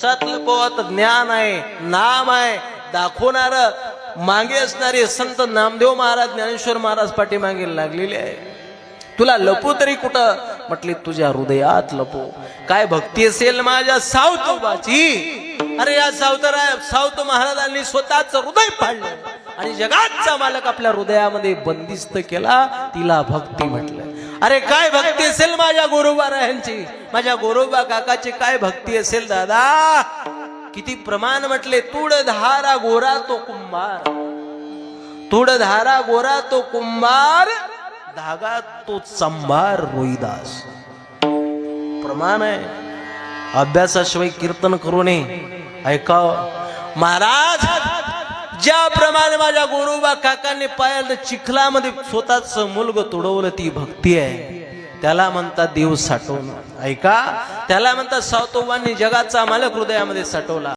कशात लपवत ज्ञान आहे, नाम आहे, दाखवणार मागे असणारे संत नामदेव महाराज, ज्ञानेश्वर महाराज पाठीमागे लागलेले आहे. तुला लपू तरी कुठं? म्हटले तुझ्या हृदयात लपो. काय भक्ती असेल माझ्या सावतोबाची. अरे या सावत महाराजांनी स्वतःच हृदय पाडलं आणि जगाचा मालक आपल्या हृदयामध्ये बंदिस्त केला, तिला भक्ती म्हटलं. अरे काय भक्ती असेल माझ्या गोरोबा रायांची, माझ्या गोरोबा काकाची काय भक्ती असेल दादा. किती प्रमाण म्हटले. तुड धारा गोरा तो कुंभार, तुड धारा गोरा तो कुंभार, धागा तो चंभार रोहिदास. प्रमाण आहे. अभ्यासाशिवाय कीर्तन करू नये. ऐकाव महाराज, ज्याप्रमाणे माझ्या गोरोबा काकांनी पायाला चिखलामध्ये स्वतःच मुलग तुडवलं, ती भक्ती आहे. त्याला म्हणतात देव साठवणं. ऐका, त्याला म्हणतात सावतोबांनी जगाचा मालक हृदयामध्ये साठवला.